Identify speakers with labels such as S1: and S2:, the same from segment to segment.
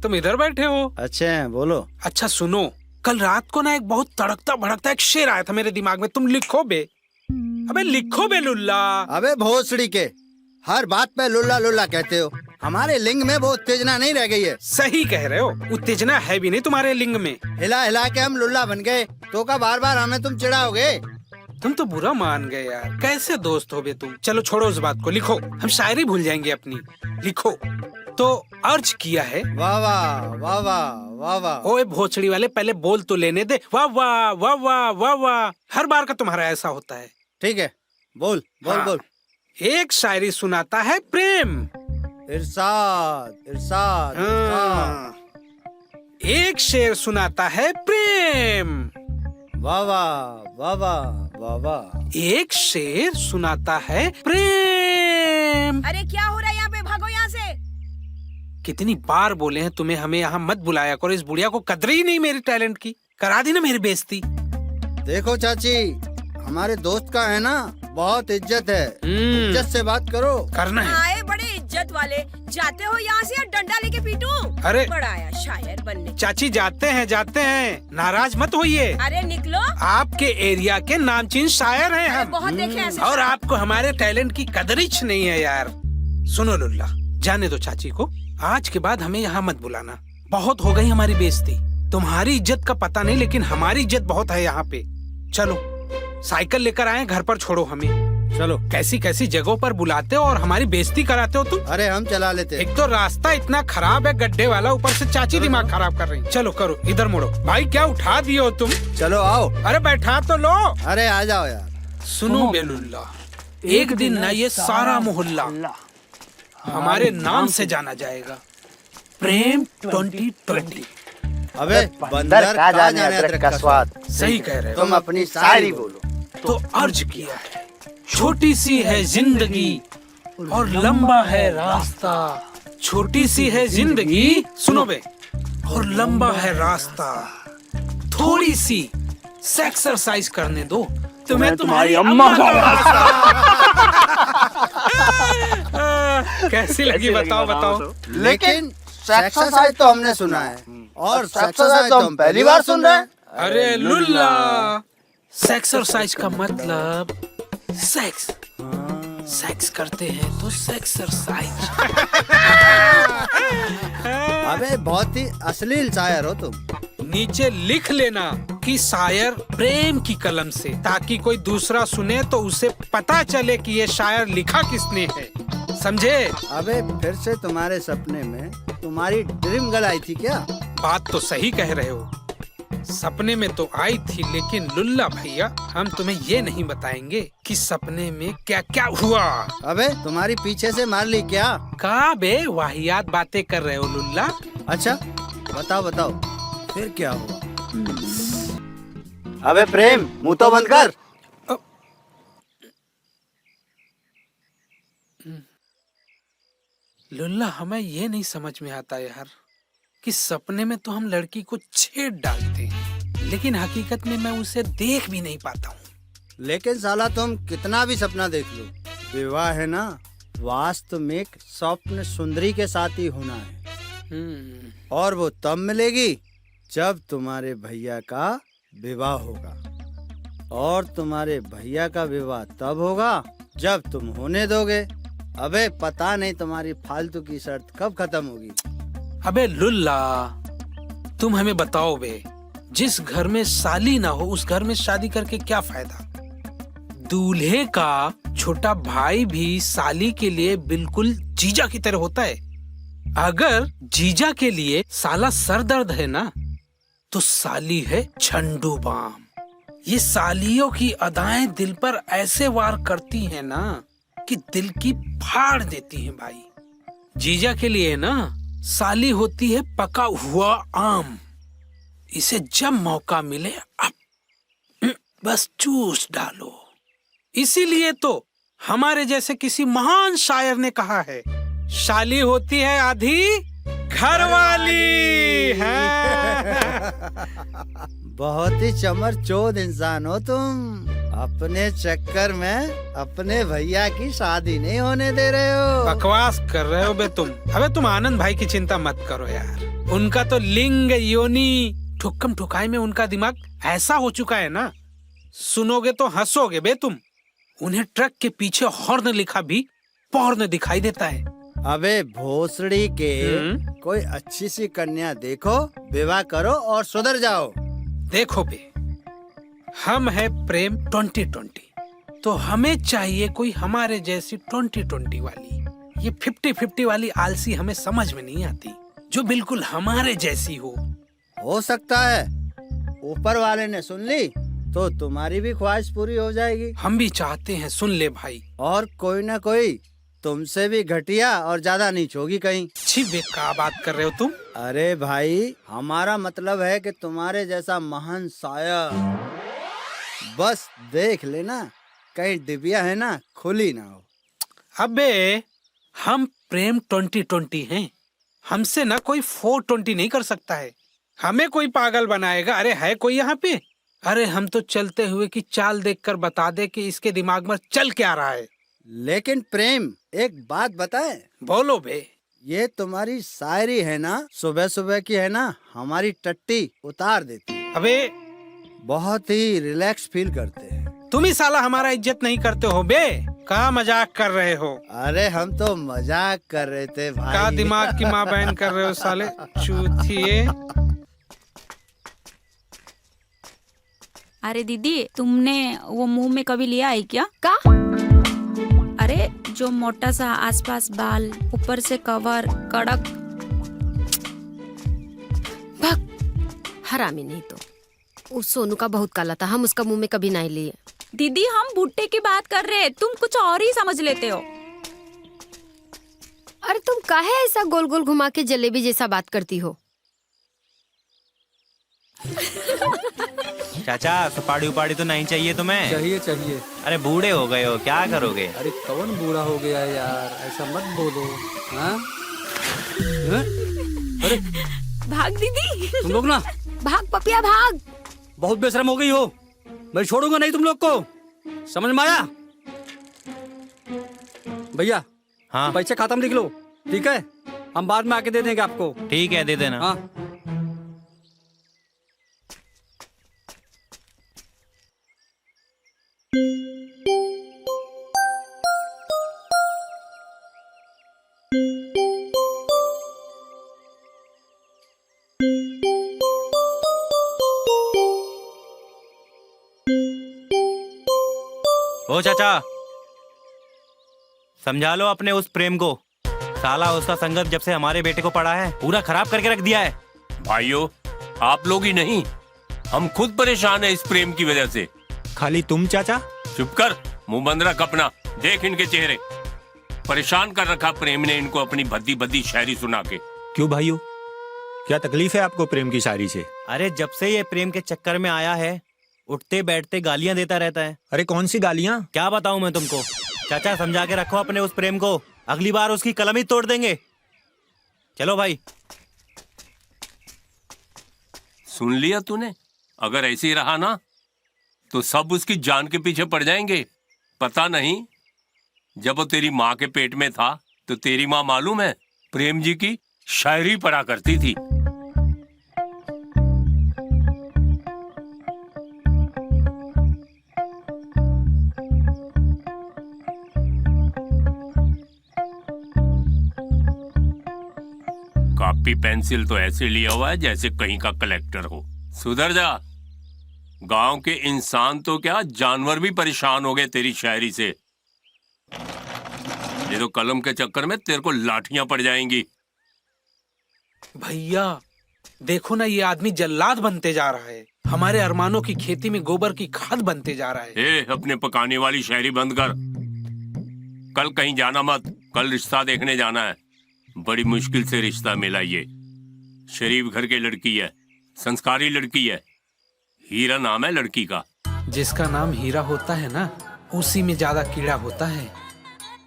S1: तुम इधर बैठे हो?
S2: अच्छे हैं, बोलो।
S1: अच्छा सुनो, कल रात को ना एक बहुत तड़कता भड़कता एक शेर आया था मेरे दिमाग में, तुम लिखो बे। अबे लिखो बे लुल्ला।
S2: अबे भोसड़ी के, हर बात पे लुल्ला लुल्ला कहते हो। हमारे लिंग में वो उत्तेजना नहीं रह गई है।
S1: सही कह रहे हो, उत्तेजना है भी नहीं तुम्हारे लिंग में।
S2: हिला हिला के हम लुल्ला बन गए तो का बार बार हमें तुम चिढ़ाओगे?
S1: तुम तो बुरा मान गए यार, कैसे दोस्त हो बे तुम। चलो छोड़ो उस बात को, लिखो, हम शायरी भूल जाएंगे अपनी। लिखो। तो अर्ज किया है।
S2: वाह वाह वाह वाह वाह वाह।
S1: ओए भोसड़ी वाले, पहले बोल तो लेने दे। वाह वाह वाह वाह वाह वाह। हर बार का तुम्हारा ऐसा होता है।
S2: ठीक है, बोल बोल
S1: हाँ।
S2: बोल।
S1: एक शायरी सुनाता है प्रेम।
S2: इरशाद इरशाद इरशाद।
S1: एक शेर सुनाता है प्रेम।
S2: वाह वाह वाह वाह वाह वाह।
S1: एक शेर सुनाता है प्रेम।
S3: अरे क्या हो रहा है यहाँ पे, भागो यहाँ से।
S1: कितनी बार बोले हैं तुम्हें हमें यहाँ मत बुलाया करो, इस बुढ़िया को कदर ही नहीं मेरी टैलेंट की। करा दी ना मेरी बेइज्जती।
S2: देखो चाची, हमारे दोस्त का है ना बहुत इज्जत है, इज्जत से बात करो।
S1: करना है।
S3: आए बड़े इज्जत वाले, जाते हो यहाँ से या डंडा लेके पीटूं?
S1: अरे
S3: बड़ा आया शायर बनने।
S1: चाची जाते हैं, नाराज मत होइए।
S3: अरे निकलो।
S1: आपके एरिया के नामचीन शायर हैं हम,
S3: बहुत देखे ऐसे
S1: और
S3: शायर।
S1: आपको हमारे टैलेंट की कदरिच नहीं है यार। सुनो लुल्ला, जाने दो चाची को, आज के बाद हमें यहाँ मत बुलाना। बहुत हो गई हमारी बेइज्जती। तुम्हारी इज्जत का पता नहीं, लेकिन हमारी इज्जत बहुत है यहाँ पे। चलो साइकिल लेकर आए, घर पर छोड़ो हमें।
S2: चलो।
S1: कैसी कैसी जगहों पर बुलाते हो और हमारी बेइज्जती कराते हो तुम।
S2: अरे हम चला लेते।
S1: एक तो रास्ता इतना खराब है गड्ढे वाला, ऊपर से चाची दिमाग खराब कर रही। चलो करो, इधर मुड़ो। भाई क्या उठा दिए हो तुम?
S2: चलो आओ।
S1: अरे बैठा तो लो।
S2: अरे आ जाओ यार।
S1: सुनो बेलुल्ला, एक दिन ना ये सारा मोहल्ला हमारे नाम से जाना जाएगा, प्रेम 2020।
S2: अबे बंदर का जाने अदरक का स्वाद।
S1: सही कह रहे हो।
S2: तुम अपनी शायरी बोलो।
S1: तो अर्ज किया है। छोटी सी है जिंदगी और लंबा है रास्ता। छोटी सी है जिंदगी, सुनो बे, और लंबा है रास्ता। थोड़ी सी एक्सरसाइज करने दो, तुम्हें तुम्हारी अम्मा का कैसी लगी बताओ बताओ।
S2: लेकिन एक्सरसाइज तो हमने सुना है, और एक्सरसाइज तो हम पहली बार सुन रहे हैं।
S1: अरे लुल्ला, एक्सरसाइज का मतलब सेक्स। सेक्स करते हैं तो एक्सरसाइज।
S2: अबे बहुत ही अश्लील शायर हो तुम।
S1: नीचे लिख लेना कि शायर प्रेम की कलम से, ताकि कोई दूसरा सुने तो उसे पता चले कि ये शायर लिखा किसने है, समझे?
S2: अबे फिर से तुम्हारे सपने में तुम्हारी ड्रीम गर्ल आई थी क्या?
S1: बात तो सही कह रहे हो, सपने में तो आई थी, लेकिन लुल्ला भैया हम तुम्हें ये नहीं बताएंगे कि सपने में क्या क्या हुआ।
S2: अबे तुम्हारी पीछे से मार ली क्या?
S1: का बे वाहियात बातें कर रहे हो लुल्ला।
S2: अच्छा बताओ बताओ, फिर क्या हुआ? अबे प्रेम, मुंह तो बंद कर।
S1: लुल्ला हमें ये नहीं समझ में आता यार कि सपने में तो हम लड़की को छेड़ डालते हैं, लेकिन हकीकत में मैं उसे देख भी नहीं पाता हूँ।
S2: लेकिन साला तुम कितना भी सपना देख लो, विवाह है ना, वास्तव में एक स्वप्न सुंदरी के साथ ही होना है। और वो तब मिलेगी जब तुम्हारे भैया का विवाह होगा, और तुम्हारे भैया का विवाह तब होगा जब तुम होने दोगे। अबे पता नहीं तुम्हारी फालतू की शर्त कब खत्म होगी।
S1: अबे लुल्ला तुम हमें बताओ बे, जिस घर में साली ना हो उस घर में शादी करके क्या फायदा? दूल्हे का छोटा भाई भी साली के लिए बिल्कुल जीजा की तरह होता है। अगर जीजा के लिए साला सर दर्द है ना, तो साली है झंडू बाम। ये सालियों की अदाएं दिल पर ऐसे वार करती हैं ना कि दिल की फाड़ देती हैं भाई। जीजा के लिए ना साली होती है पका हुआ आम, इसे जब मौका मिले अब बस चूस डालो। इसीलिए तो हमारे जैसे किसी महान शायर ने कहा है, शाली होती है आधी घरवाली है।
S2: बहुत ही चमरचोद इंसान हो तुम। अपने चक्कर में अपने भैया की शादी नहीं होने दे रहे हो।
S1: बकवास कर रहे हो बे तुम। अबे तुम आनंद भाई की चिंता मत करो यार। उनका तो लिंग योनि ठुक्कम ठुकाई में उनका दिमाग ऐसा हो चुका है ना, सुनोगे तो हंसोगे बे तुम। उन्हें ट्रक के पीछे हॉर्न लिखा भी पॉर्न दिखाई देता है।
S2: अबे भोसड़ी के, कोई अच्छी सी कन्या देखो, विवाह करो और सुधर जाओ।
S1: देखो बे, हम है प्रेम 2020, तो हमें चाहिए कोई हमारे जैसी 2020 वाली। ये 50-50 वाली आलसी हमें समझ में नहीं आती, जो बिल्कुल हमारे जैसी हो
S2: सकता है ऊपर वाले ने सुन ली तो तुम्हारी भी ख्वाहिश पूरी हो जाएगी।
S1: हम भी चाहते हैं, सुन ले भाई।
S2: और कोई ना कोई तुमसे भी घटिया और ज्यादा नीच होगी कहीं।
S1: छी बे, क्या बात कर रहे हो तुम?
S2: अरे भाई, हमारा मतलब है कि तुम्हारे जैसा महान शायर। बस देख लेना कहीं डिबिया है ना खुली ना हो।
S1: अबे हम प्रेम 2020 हैं, हमसे ना कोई 420 नहीं कर सकता है। हमें कोई पागल बनाएगा? अरे है कोई यहाँ पे? अरे हम तो चलते हुए की चाल देखकर बता दे कि इसके दिमाग में चल क्या रहा है।
S2: लेकिन प्रेम, एक बात बताए?
S1: बोलो बे।
S2: ये तुम्हारी शायरी है ना, सुबह सुबह की है ना, हमारी टट्टी उतार देती।
S1: अबे
S2: बहुत ही रिलैक्स फील करते हैं।
S1: तुम ही साला हमारा इज्जत नहीं करते हो बे। क्या मजाक कर रहे हो?
S2: अरे हम तो मजाक कर रहे थे भाई।
S1: क्या दिमाग की माँ बहन कर रहे हो साले चूतिए।
S4: अरे दीदी, तुमने वो मुंह में कभी लिया है क्या? अरे जो मोटा सा आसपास बाल, ऊपर से कवर, कड़क।
S5: हरामी नहीं तो उस सोनू का बहुत काला था, हम उसका मुंह में कभी नहीं लिए।
S4: दीदी हम भुट्टे की बात कर रहे हैं, तुम कुछ और ही समझ लेते हो।
S5: अरे तुम काहे ऐसा गोल गोल घुमा के जलेबी जैसा बात करती हो?
S6: चाचा, सुपाड़ी उपाड़ी तो नहीं चाहिए तुम्हें?
S7: चाहिए।
S6: अरे बूढ़े हो गए हो, क्या करोगे?
S7: अरे कौन बूढ़ा हो गया है यार, ऐसा मत बोलो। हाँ? अरे
S4: भाग दीदी।
S7: तुम लोग ना
S5: भाग पपिया भाग।
S7: बहुत बेशरम हो गई हो, मैं छोड़ूंगा नहीं तुम लोग को, समझ में आया? भैया
S6: हाँ
S7: पैसे खाता में लिख लो, ठीक है? हम बाद में आके दे देंगे आपको।
S6: ठीक है, दे देना।
S7: हाँ।
S6: ओ चाचा, समझा लो अपने उस प्रेम को। साला उसका संगत जब से हमारे बेटे को पड़ा है, पूरा खराब करके रख दिया है।
S8: भाइयों, आप लोग ही नहीं, हम खुद परेशान हैं इस प्रेम की वजह से।
S9: खाली तुम चाचा?
S8: चुप कर, मुंह बंद रख अपना। देख इनके चेहरे, परेशान कर रखा प्रेम ने इनको अपनी भद्दी भद्दी शायरी सुना के।
S9: क्यों भाइयों, क्या तकलीफ है आपको प्रेम की शायरी से?
S6: अरे जब से ये प्रेम के चक्कर में आया है, उठते बैठते गालियां देता रहता है।
S9: अरे कौन सी गालियां?
S6: क्या बताऊं मैं तुमको। चाचा समझा के रखो अपने उस प्रेम को, अगली बार उसकी कलम ही तोड़ देंगे। चलो भाई।
S8: सुन लिया तूने? अगर ऐसे ही रहा ना तो सब उसकी जान के पीछे पड़ जाएंगे। पता नहीं, जब वो तेरी माँ के पेट में था तो तेरी माँ मालूम है प्रेम जी की शायरी पढ़ा करती थी। कॉपी पेंसिल तो ऐसे लिया हुआ है जैसे कहीं का कलेक्टर हो। सुधर जा। गांव के इंसान तो क्या, जानवर भी परेशान हो गए तेरी शायरी से। ये तो कलम के चक्कर में तेरे को लाठियां पड़ जाएंगी।
S1: भैया देखो ना, ये आदमी जल्लाद बनते जा रहा है, हमारे अरमानों की खेती में गोबर की खाद बनते जा रहा है।
S8: अपने पकाने वाली शायरी बंद कर। कल कहीं जाना मत, कल रिश्ता देखने जाना है। बड़ी मुश्किल से रिश्ता मिला। ये शरीफ घर की लड़की है, संस्कारी लड़की है। हीरा नाम है लड़की का।
S1: जिसका नाम हीरा होता है ना, उसी में ज्यादा कीड़ा होता है।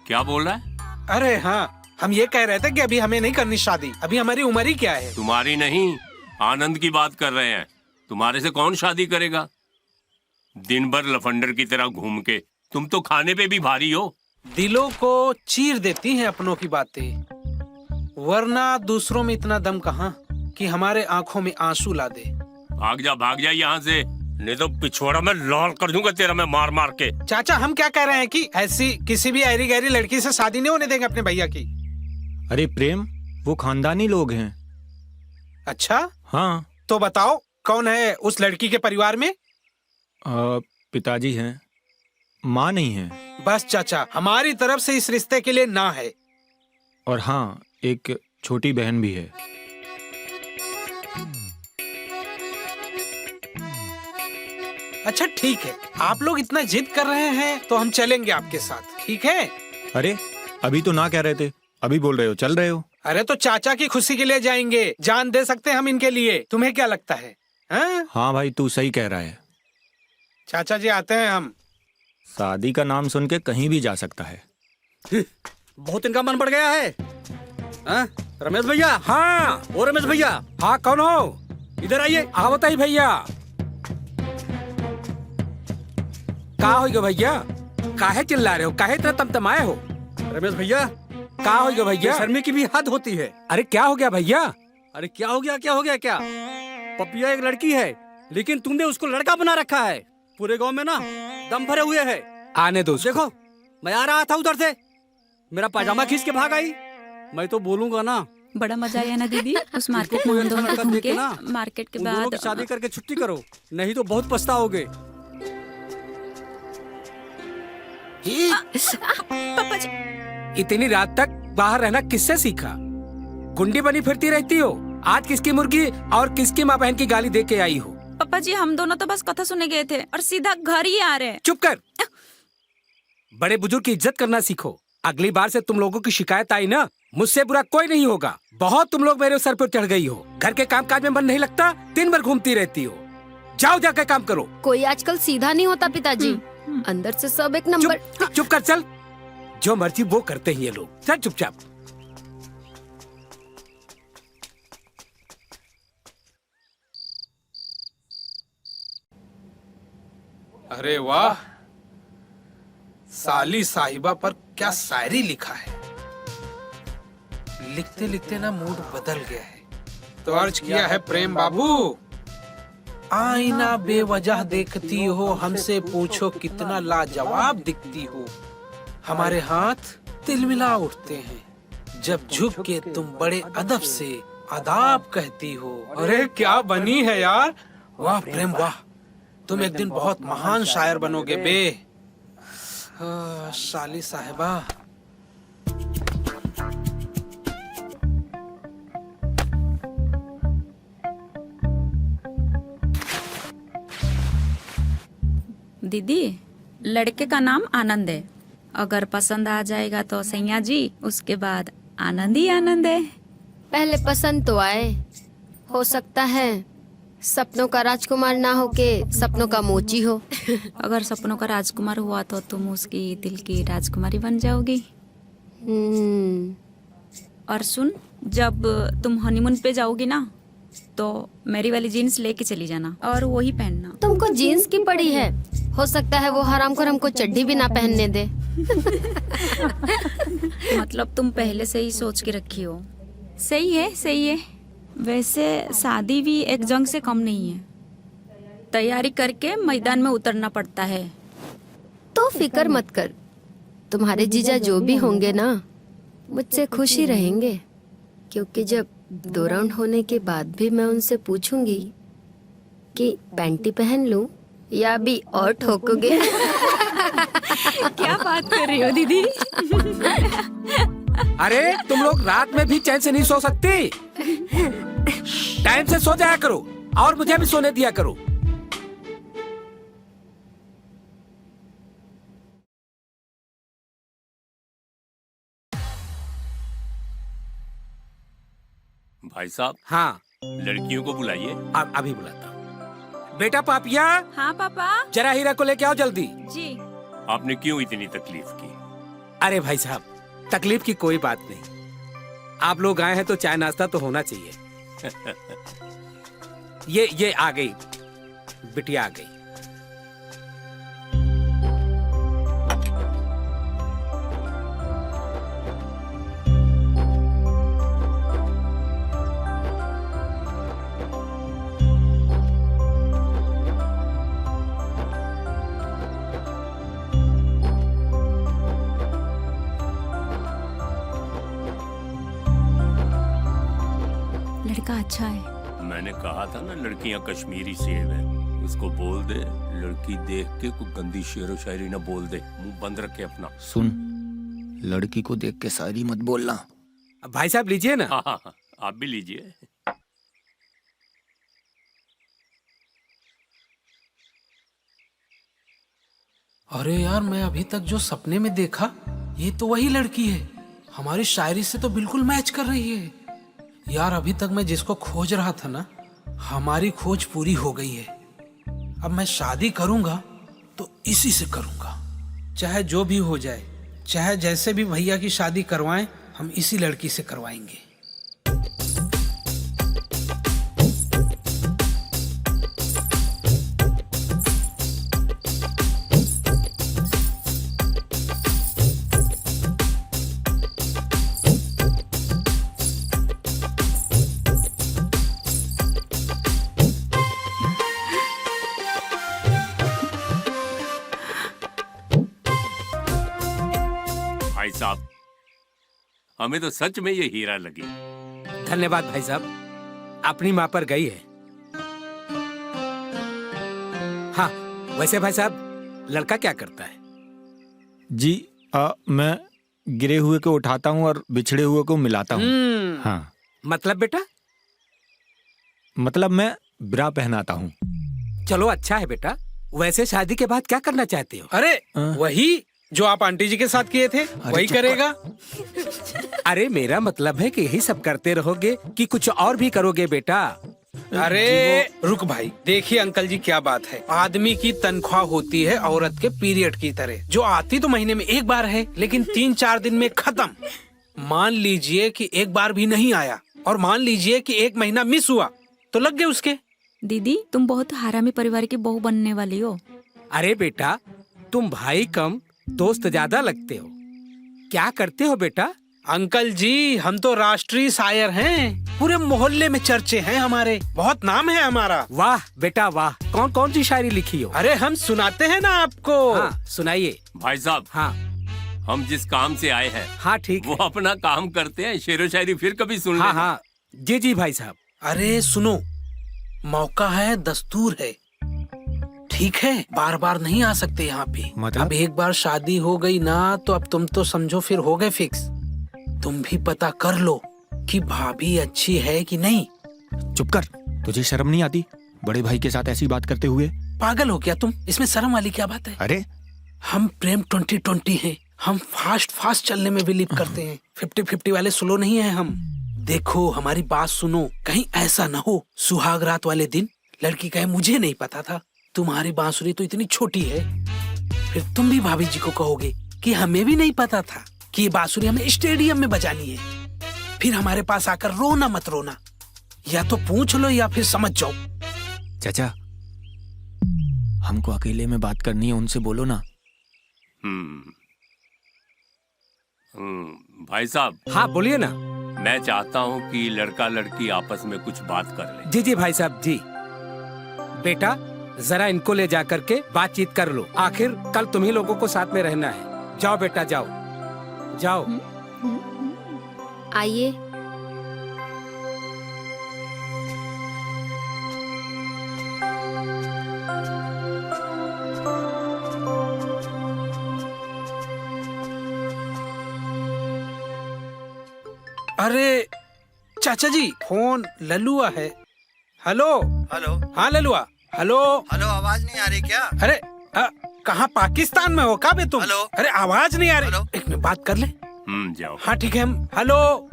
S8: क्या बोल रहा है?
S1: अरे हाँ, हम ये कह रहे थे कि अभी हमें नहीं करनी शादी, अभी हमारी उम्र ही क्या है।
S8: तुम्हारी नहीं, आनंद की बात कर रहे हैं। तुम्हारे से कौन शादी करेगा? दिन भर लफंडर की तरह घूम के तुम तो खाने पे भी भारी हो।
S1: दिलों को चीर देती हैं अपनों की बातें, वरना दूसरों में इतना दम कहाँ कि हमारे आंखों में आंसू ला दे।
S8: भाग जा यहाँ से, नहीं तो पिछवाड़ा में लाल कर दूंगा तेरा मैं मार मार के।
S1: चाचा हम क्या कह रहे हैं कि ऐसी किसी भी ऐरी गहरी लड़की से शादी नहीं होने देंगे अपने भैया की।
S9: अरे प्रेम, वो खानदानी लोग हैं।
S1: अच्छा
S9: हाँ।
S1: तो बताओ कौन है उस लड़की के परिवार में?
S9: पिताजी हैं, माँ नहीं है।
S1: बस चाचा, हमारी तरफ से इस रिश्ते के लिए ना है।
S9: और हाँ, एक छोटी बहन भी है।
S1: अच्छा ठीक है, आप लोग इतना जिद कर रहे हैं तो हम चलेंगे आपके साथ, ठीक है?
S9: अरे अभी तो ना कह रहे थे, अभी बोल रहे हो चल रहे हो।
S1: अरे तो चाचा की खुशी के लिए जाएंगे, जान दे सकते हैं हम इनके लिए। तुम्हें क्या लगता है?
S9: हाँ भाई, तू सही कह रहा है।
S1: चाचा जी आते हैं हम।
S9: शादी का नाम सुन के कहीं भी जा सकता है।
S7: बहुत इनका मन बढ़ गया है। हाँ? रमेश भैया।
S1: हाँ।
S7: ओ रमेश भैया।
S1: हाँ कौन हो?
S7: इधर आइए।
S1: हाँ बताइए भैया। का हो गया भैया? काहे चिल्ला रहे हो? काहे इतना तमतमाए हो?
S7: रमेश भैया,
S1: का हो गया भैया?
S7: शर्मी की भी हद होती है।
S1: अरे क्या हो गया भैया?
S7: अरे क्या हो गया क्या? पपिया एक लड़की है, लेकिन तुमने उसको लड़का बना रखा है। पूरे गांव में ना दम भरे हुए है।
S1: आने दो उसको।
S7: देखो, मैं आ रहा था उधर से, मेरा पाजामा खींच के भाग आई। मैं तो बोलूंगा ना।
S4: बड़ा मजा आया ना दीदी उस मार्केट में हम दोनों घूम के। मार्केट के
S7: उन दोनों
S4: बाद
S7: की शादी करके छुट्टी करो, नहीं तो बहुत पछताओगे।
S4: पापा जी,
S1: इतनी रात तक बाहर रहना किससे सीखा? गुंडी बनी फिरती रहती हो। आज किसकी मुर्गी और किसकी माँ बहन की गाली दे के आई हो?
S4: पापा जी हम दोनों तो बस कथा सुने गए थे और सीधा घर ही आ रहे हैं।
S1: चुप कर। बड़े बुजुर्ग की इज्जत करना सीखो। अगली बार से तुम लोगों की शिकायत आई ना, मुझसे बुरा कोई नहीं होगा। बहुत तुम लोग मेरे सर पर चढ़ गई हो। घर के काम काज में मन नहीं लगता, दिन भर घूमती रहती हो। जाओ जाकर काम करो।
S5: कोई आजकल सीधा नहीं होता पिताजी, अंदर से सब एक नंबर।
S1: चुप कर, चल। जो मर्जी वो करते ही ये लोग। चल चुपचाप। अरे वाह, साली साहिबा पर क्या शायरी लिखा है। लिखते लिखते ना मूड बदल गया है। तो अर्ज किया है प्रेम बाबू, आईना बेवजह देखती हो, हमसे पूछो कितना लाजवाब दिखती हो। हमारे हाथ तिलमिला उठते हैं जब झुक के तुम बड़े अदब से आदाब कहती हो। अरे क्या बनी है यार, वाह प्रेम वाह, तुम एक दिन बहुत महान शायर बनोगे बे। साली साहिबा।
S4: दीदी लड़के का नाम आनंद है, अगर पसंद आ जाएगा तो सैया जी, उसके बाद आनंद ही आनंद है।
S5: पहले पसंद तो आए, हो सकता है सपनों का राजकुमार ना होके सपनों का मोची हो।
S4: अगर सपनों का राजकुमार हुआ तो तुम उसकी दिल की राजकुमारी बन जाओगी। और सुन, जब तुम हनीमून पे जाओगी ना तो मेरी वाली जीन्स लेके चली जाना और वही पहनना।
S5: तुमको जीन्स की पड़ी है, हो सकता है वो हरामखोर हमको चड्डी भी ना पहनने दे।
S4: मतलब तुम पहले से ही सोच के रखी हो। सही है सही है। वैसे शादी भी एक जंग से कम नहीं है, तैयारी करके मैदान में उतरना पड़ता है।
S5: तो फिक्र मत कर, तुम्हारे जीजा जो भी होंगे ना मुझसे खुश ही रहेंगे, क्योंकि जब 2 राउंड होने के बाद भी मैं उनसे पूछूंगी कि पैंटी पहन लूं या भी और ठोकोगे।
S4: क्या बात कर रही हो दीदी?
S1: अरे तुम लोग रात में भी चैन से नहीं सो सकते? टाइम से सो जाया करो और मुझे भी सोने दिया करो।
S8: भाई साहब।
S1: हाँ,
S8: लड़कियों को बुलाइए।
S1: अभी बुलाता हूँ। बेटा पापिया,
S4: हाँ पापा
S1: जरा हीरा को लेके आओ जल्दी।
S4: जी।
S8: आपने क्यों इतनी तकलीफ की?
S1: अरे भाई साहब, तकलीफ की कोई बात नहीं। आप लोग आए हैं तो चाय नाश्ता तो होना चाहिए।
S10: ये आ गई, बिटिया आ गई।
S4: लड़का अच्छा है।
S8: मैंने कहा था ना लड़कियां कश्मीरी सेब है। उसको बोल दे लड़की देख के कोई गंदी शेरो शायरी ना बोल दे, मुंह बंद रखे अपना।
S9: सुन, लड़की को देख के शायरी मत बोलना।
S10: भाई साहब लीजिए ना।
S8: हाँ हाँ हाँ, आप भी लीजिए।
S1: अरे यार, मैं अभी तक जो सपने में देखा ये तो वही लड़की है। हमारी शायरी से तो बिल्कुल मैच कर रही है। यार अभी तक मैं जिसको खोज रहा था ना, हमारी खोज पूरी हो गई है। अब मैं शादी करूंगा तो इसी से करूंगा, चाहे जो भी हो जाए, चाहे जैसे भी भैया की शादी करवाएं, हम इसी लड़की से करवाएंगे।
S8: भाई साहब, हमें तो सच में ये हीरा लगी।
S10: धन्यवाद भाई साहब, अपनी माँ पर गई है। हाँ, वैसे भाई साहब लड़का क्या करता है?
S9: जी मैं गिरे हुए को उठाता हूँ और बिछड़े हुए को मिलाता हूँ। हाँ।
S10: मतलब बेटा?
S9: मतलब मैं ब्रा पहनाता हूँ।
S10: चलो अच्छा है बेटा। वैसे शादी के बाद क्या करना चाहते हो?
S1: अरे वही जो आप आंटी जी के साथ किए थे वही करेगा।
S10: अरे मेरा मतलब है कि यही सब करते रहोगे कि कुछ और भी करोगे बेटा?
S1: अरे रुक भाई, देखिए अंकल जी क्या बात है। आदमी की तनख्वाह होती है औरत के पीरियड की तरह, जो आती तो महीने में एक बार है लेकिन 3-4 दिन में खत्म। मान लीजिए कि एक बार भी नहीं आया और मान लीजिए कि 1 महीना मिस हुआ तो लग गए उसके।
S4: दीदी तुम बहुत हरामी परिवार की बहू बनने वाली हो।
S10: अरे बेटा, तुम भाई कम दोस्त ज्यादा लगते हो। क्या करते हो बेटा?
S1: अंकल जी हम तो राष्ट्रीय शायर हैं, पूरे मोहल्ले में चर्चे हैं हमारे, बहुत नाम है हमारा।
S10: वाह बेटा वाह, कौन कौन सी शायरी लिखी हो?
S1: अरे हम सुनाते हैं ना आपको।
S10: हाँ सुनाइए।
S8: भाई साहब,
S10: हाँ
S8: हम जिस काम से आए हैं,
S10: हाँ ठीक
S8: वो अपना काम करते हैं। शेरो शायरी फिर कभी सुन
S10: हाँ
S8: लेना।
S10: हाँ जी जी भाई साहब।
S1: अरे सुनो, मौका है, दस्तूर है, ठीक है, बार बार नहीं आ सकते यहाँ पे।
S9: मतलब?
S1: अब एक बार शादी हो गई ना तो अब तुम तो समझो फिर हो गए फिक्स। तुम भी पता कर लो कि भाभी अच्छी है कि नहीं।
S9: चुप कर, तुझे शर्म नहीं आती बड़े भाई के साथ ऐसी बात करते हुए?
S1: पागल हो क्या तुम? इसमें शर्म वाली क्या बात है?
S9: अरे
S1: हम प्रेम 2020 हैं, हम फास्ट चलने में बिलीव करते हैं। 50-50 वाले स्लो नहीं है हम। देखो हमारी बात सुनो, कहीं ऐसा न हो सुहाग रात वाले दिन लड़की कहे मुझे नहीं पता था, तुम्हारी बांसुरी तो इतनी छोटी है। फिर तुम भी भाभी जी को कहोगे कि हमें भी नहीं पता था कि ये बांसुरी हमें स्टेडियम में बजानी है। फिर हमारे पास आकर रोना मत रोना, या तो पूछ लो या फिर समझ जाओ।
S9: चाचा, हमको अकेले में बात करनी है, उनसे बोलो ना।
S8: भाई साहब।
S10: हाँ बोलिए ना।
S8: मैं चाहता हूँ कि लड़का लड़की आपस में कुछ बात कर ले।
S10: जी जी भाई साहब जी। बेटा जरा इनको ले जा करके बातचीत कर लो, आखिर कल तुम्ही लोगों को साथ में रहना है। जाओ बेटा जाओ जाओ।
S5: आइए।
S1: अरे चाचा जी, फोन ललुआ है। Hello
S2: hello.
S1: हाँ ललुआ। हेलो
S2: हेलो, आवाज नहीं आ रही क्या?
S1: अरे कहाँ पाकिस्तान में हो का बे तुम?
S2: हेलो।
S1: अरे आवाज नहीं आ रही।
S2: हेलो।
S1: एक मिनट बात कर ले।
S8: जाओ।
S1: हाँ ठीक है हम। हेलो।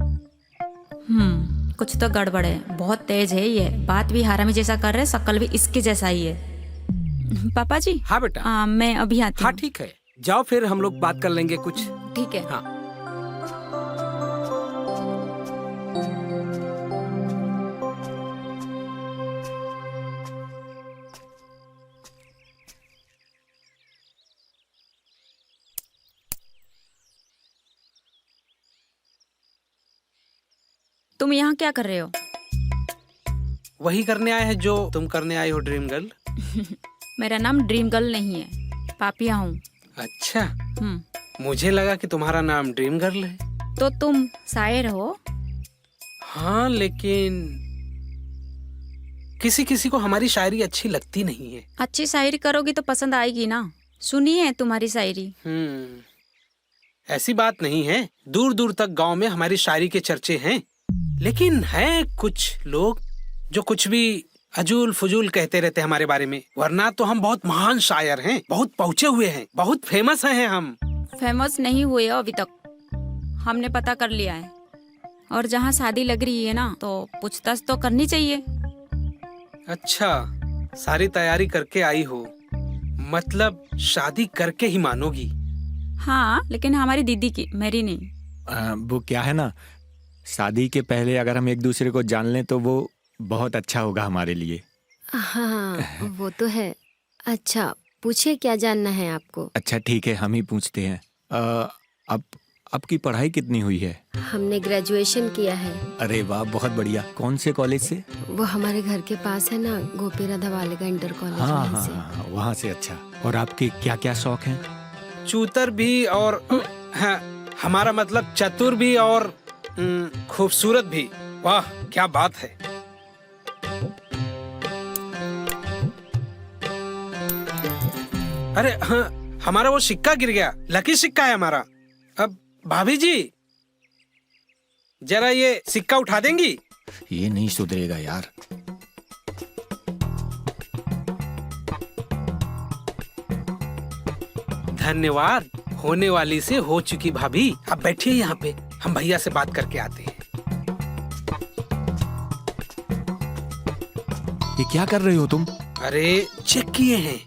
S4: कुछ तो गड़बड़ है, बहुत तेज है ये। बात भी हरामी जैसा कर रहे, शक्ल भी इसके जैसा ही है। पापा जी।
S10: हाँ बेटा।
S4: मैं अभी आती हूँ।
S10: हाँ ठीक है, जाओ फिर हम लोग बात कर लेंगे कुछ।
S4: ठीक है।
S10: हाँ।
S4: तुम यहाँ क्या कर रहे हो?
S1: वही करने आए हैं जो तुम करने आई हो ड्रीम गर्ल।
S4: मेरा नाम ड्रीम गर्ल नहीं है, पापिया हूँ।
S1: अच्छा,
S4: हम्म,
S1: मुझे लगा कि तुम्हारा नाम ड्रीम गर्ल है।
S4: तो तुम शायर हो?
S1: हाँ, लेकिन किसी किसी को हमारी शायरी अच्छी लगती नहीं है।
S4: अच्छी शायरी करोगी तो पसंद आएगी ना। सुनी है तुम्हारी शायरी।
S1: ऐसी बात नहीं है, दूर दूर तक गांव में हमारी शायरी के चर्चे हैं। लेकिन हैं कुछ लोग जो कुछ भी अजूल फजूल कहते रहते हैं हमारे बारे में, वरना तो हम बहुत महान शायर हैं, बहुत पहुँचे हुए हैं, बहुत फेमस हैं हम।
S4: फेमस नहीं हुए हो अभी तक, हमने पता कर लिया है। और जहाँ शादी लग रही है ना, तो पूछताछ तो करनी चाहिए।
S1: अच्छा, सारी तैयारी करके आई हो, मतलब शादी करके ही मानोगी?
S4: हाँ, लेकिन हमारी दीदी की, मेरी नहीं।
S9: वो क्या है ना, शादी के पहले अगर हम एक दूसरे को जान लें तो वो बहुत अच्छा होगा हमारे लिए।
S5: हाँ वो तो है। अच्छा पूछिए, क्या जानना है आपको?
S9: अच्छा ठीक है, हम ही पूछते हैं। अब आपकी पढ़ाई कितनी हुई है?
S5: हमने ग्रेजुएशन किया है।
S9: अरे वाह, बहुत बढ़िया। कौन से कॉलेज से?
S5: वो हमारे घर के पास है ना, गोपी राधा वालेगा इंटर कॉलेज,
S9: हाँ
S5: वहीं
S9: हाँ
S5: से।
S9: हाँ, वहाँ से। अच्छा, और आपके क्या क्या शौक हैं?
S1: चूतर भी और हाँ, हमारा मतलब चतुर भी और खूबसूरत भी। वाह क्या बात है। अरे हाँ, हमारा वो सिक्का गिर गया, लकी सिक्का है हमारा। अब भाभी जी जरा ये सिक्का उठा देंगी?
S9: ये नहीं सुधरेगा यार।
S1: धन्यवाद, होने वाली से हो चुकी भाभी। अब बैठिए यहाँ पे, हम भैया से बात करके आते हैं।
S9: ये क्या कर रहे हो तुम?
S1: अरे चेक किए हैं,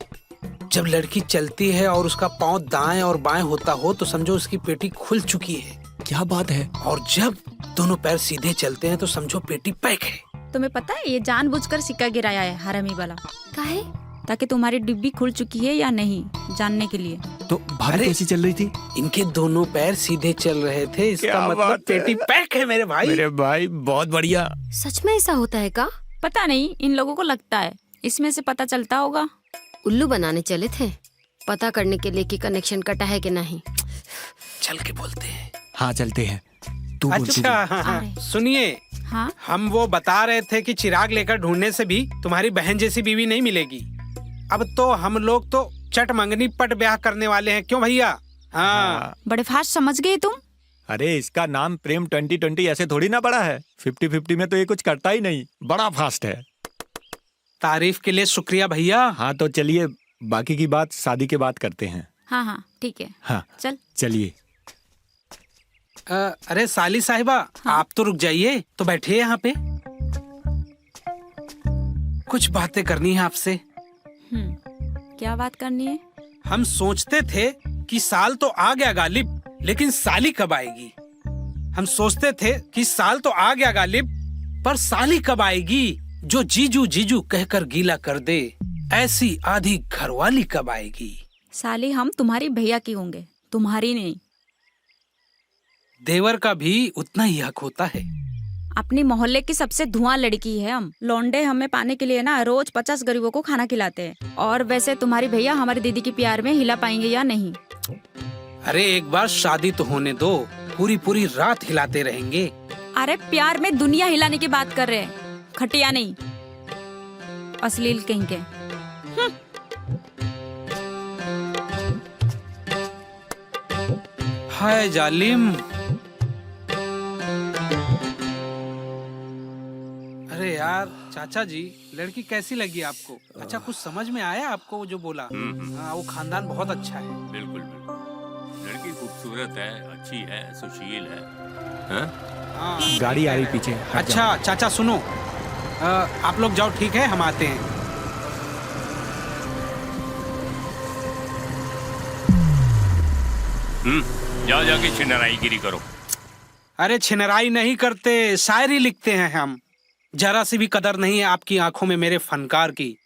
S1: जब लड़की चलती है और उसका पाँव दाएं और बाएं होता हो तो समझो उसकी पेटी खुल चुकी है।
S9: क्या बात है?
S1: और जब दोनों पैर सीधे चलते हैं तो समझो पेटी पैक है।
S4: तुम्हें पता है ये जानबूझकर सिक्का गिराया है हरामी वाला।
S5: काहे?
S4: ताकि तुम्हारी डिब्बी खुल चुकी है या नहीं जानने के लिए।
S9: तो भाभी कैसी चल रही थी?
S1: इनके दोनों पैर सीधे चल रहे थे, इसका
S9: क्या
S1: मतलब
S9: बात है?
S1: पेटी पैक है मेरे भाई।
S9: मेरे भाई बहुत बढ़िया।
S5: सच में ऐसा होता है का?
S4: पता नहीं, इन लोगों को लगता है, इसमें से पता चलता होगा।
S5: उल्लू बनाने चले थे, पता करने के लिए कि कनेक्शन कटा है कि नहीं।
S1: चल के बोलते हैं।
S9: हाँ चलते हैं। तू बोल, तू
S1: अच्छा
S9: बोल।
S1: हाँ, हाँ,
S4: अरे।
S1: सुनिए,
S4: हाँ,
S1: हम वो बता रहे थे कि चिराग लेकर ढूंढने से भी तुम्हारी बहन जैसी बीवी नहीं मिलेगी। अब तो हम लोग तो चट मंगनी पट ब्याह करने वाले हैं, क्यों भैया? हाँ।
S4: बड़े फास्ट समझ गए तुम।
S9: अरे इसका नाम प्रेम 2020 ऐसे थोड़ी ना पड़ा है। 50-50 में तो ये कुछ करता ही नहीं, बड़ा फास्ट है।
S1: तारीफ के लिए शुक्रिया भैया।
S9: हाँ तो चलिए, बाकी की बात शादी के बाद करते हैं।
S4: हाँ हाँ ठीक है,
S9: हाँ
S4: चल।
S9: चलिए।
S1: अरे साली साहिबा, आप तो रुक जाइए, तो बैठिए यहाँ पे, कुछ बातें करनी है आपसे।
S4: क्या बात करनी है?
S1: हम सोचते थे कि साल तो आ गया गालिब, लेकिन साली कब आएगी। हम सोचते थे कि साल तो आ गया गालिब, पर साली कब आएगी जो जीजू जीजू कहकर गीला कर दे, ऐसी आधी घरवाली कब आएगी।
S4: साली हम तुम्हारी भैया की होंगे, तुम्हारी नहीं।
S1: देवर का भी उतना ही हक होता है।
S4: अपनी मोहल्ले की सबसे धुआं लड़की है हम। लौंडे हमें पाने के लिए ना रोज 50 गरीबों को खाना खिलाते हैं। और वैसे तुम्हारी भैया हमारी दीदी की प्यार में हिला पाएंगे या नहीं?
S1: अरे एक बार शादी तो होने दो, पूरी पूरी रात हिलाते रहेंगे।
S4: अरे प्यार में दुनिया हिलाने की बात कर रहे हैं, खटिया नहीं। अश्लील कहीं के।
S1: हाय जालिम। अरे यार चाचा जी, लड़की कैसी लगी आपको? अच्छा कुछ समझ में आया आपको वो जो बोला? हाँ, वो खानदान बहुत अच्छा है।
S8: बिल्कुल बिल्कुल, लड़की खूबसूरत है, अच्छी है, सुशील है। हाँ?
S1: हाँ।
S9: गाड़ी आ रही पीछे, हट जाओ।
S1: अच्छा चाचा सुनो, आप लोग जाओ, ठीक है, हम आते हैं।
S8: जाओ जाके छिनराईगिरी करो।
S1: अरे छिनराई नहीं करते, शायरी लिखते हैं हम। जरा सी भी कदर नहीं है आपकी आंखों में मेरे फनकार की।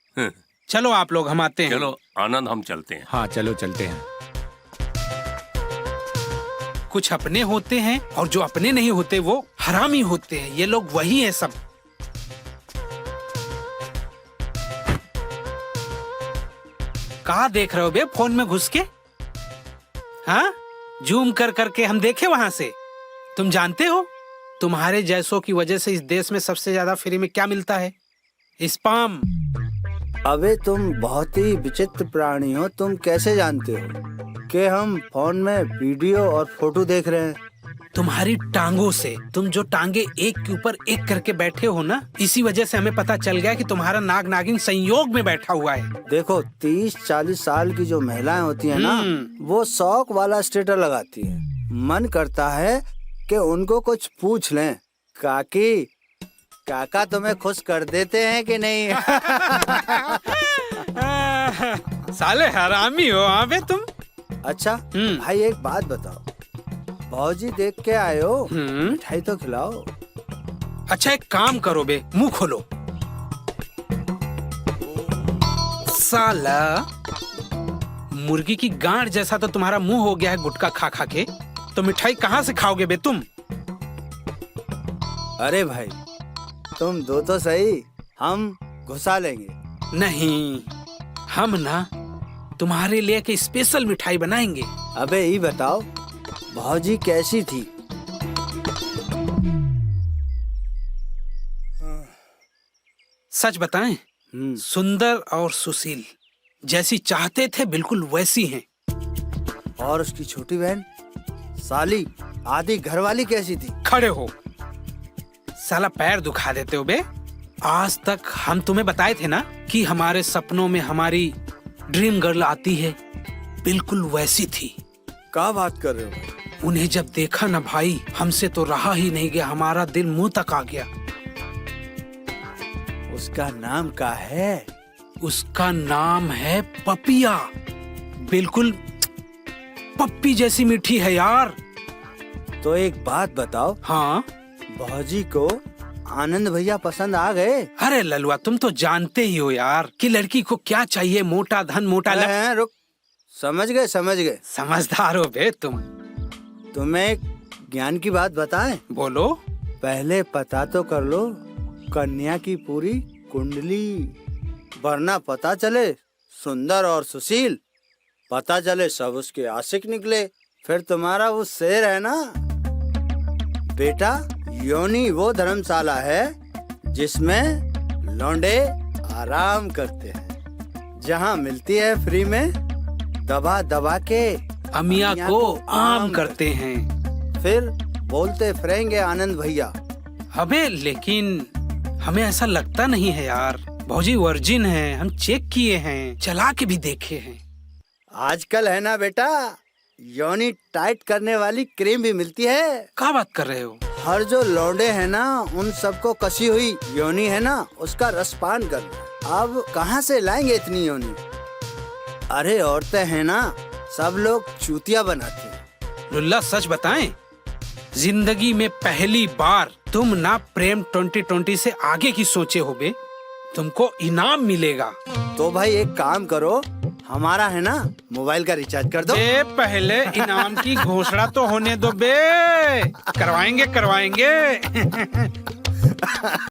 S1: चलो आप लोग, हम आते हैं।
S8: चलो आनंद, हम चलते हैं।
S9: हाँ चलो चलते हैं।
S1: कुछ अपने होते हैं और जो अपने नहीं होते वो हरामी होते हैं। ये लोग वही है सब। कहाँ देख रहे हो बे फोन में घुस के? हाँ, जूम कर करके हम देखे वहां से। तुम जानते हो तुम्हारे जैसों की वजह से इस देश में सबसे ज्यादा फ्री में क्या मिलता है? स्पाम।
S2: अबे तुम बहुत ही विचित्र प्राणी हो। तुम कैसे जानते हो कि हम फोन में वीडियो और फोटो देख रहे हैं?
S1: तुम्हारी टांगों से। तुम जो टांगे एक के ऊपर एक करके बैठे हो ना, इसी वजह से हमें पता चल गया कि तुम्हारा नाग नागिन संयोग में बैठा हुआ है।
S2: देखो 30-40 साल की जो महिलाएं होती है ना, वो शौक वाला स्टेटस लगाती है। मन करता है कि उनको कुछ पूछ लें, काकी काका तुम्हें खुश कर देते हैं कि नहीं?
S1: साले हरामी हो अबे तुम।
S2: अच्छा भाई एक बात बताओ, भौजी देख के आए हो, मिठाई तो खिलाओ।
S1: अच्छा एक काम करो बे, मुंह खोलो। साला मुर्गी की गांड जैसा तो तुम्हारा मुंह हो गया है गुटखा खा खा के, तो मिठाई कहाँ से खाओगे बे तुम?
S2: अरे भाई तुम दो तो सही, हम घुसा लेंगे।
S1: नहीं, हम ना तुम्हारे लिए एक स्पेशल मिठाई बनाएंगे।
S2: अबे ये बताओ भौजी कैसी थी?
S1: सच बताएं, सुंदर और सुशील जैसी चाहते थे बिल्कुल वैसी हैं।
S2: और उसकी छोटी बहन साली आदि घरवाली कैसी थी?
S1: खड़े हो, साला पैर दुखा देते हो बे। आज तक हम तुम्हें बताए थे ना कि हमारे सपनों में हमारी ड्रीम गर्ल आती है, बिल्कुल वैसी थी।
S2: क्या बात कर रहे हो?
S1: उन्हें जब देखा ना भाई, हमसे तो रहा ही नहीं गया, हमारा दिल मुंह तक आ गया।
S2: उसका नाम क्या है?
S1: उसका नाम है पपिया। बिल्कुल पप्पी जैसी मीठी है यार।
S2: तो एक बात बताओ।
S1: हाँ,
S2: भौजी को आनंद भैया पसंद आ गए?
S1: अरे ललुआ तुम तो जानते ही हो यार कि लड़की को क्या चाहिए, मोटा धन मोटा
S2: रुक, समझ गए समझ गए।
S1: समझदार हो बे तुम।
S2: तुम्हें एक ज्ञान की बात बताएं?
S1: बोलो।
S2: पहले पता तो कर लो कन्या की पूरी कुंडली, वरना पता चले सुंदर और सुशील, पता चले सब उसके आशिक निकले, फिर तुम्हारा वो शेर है ना बेटा, योनि वो धर्मशाला है जिसमें लौंडे आराम करते हैं, जहाँ मिलती है फ्री में दबा दबा के
S1: अमिया को आम करते हैं।
S2: फिर बोलते फिरेंगे आनंद भैया।
S1: अबे लेकिन हमें ऐसा लगता नहीं है यार, भौजी वर्जिन है, हम चेक किए हैं, चला के भी देखे हैं।
S2: आजकल है ना बेटा, योनि टाइट करने वाली क्रीम भी मिलती है।
S1: क्या बात कर रहे हो?
S2: हर जो लौंडे है ना, उन सबको कसी हुई योनि है ना, उसका रसपान करना। अब कहाँ से लाएंगे इतनी योनि? अरे औरतें हैं ना, सब लोग चूतिया बनाती हैं।
S1: लुल्ला सच बताएं, जिंदगी में पहली बार तुम ना प्रेम 2020 से आगे की सोचे हो बे, तुमको इनाम मिलेगा।
S2: तो भाई एक काम करो, हमारा है ना मोबाइल का रिचार्ज कर दो।
S1: बे पहले इनाम की घोषणा तो होने दो बे, करवाएंगे करवाएंगे।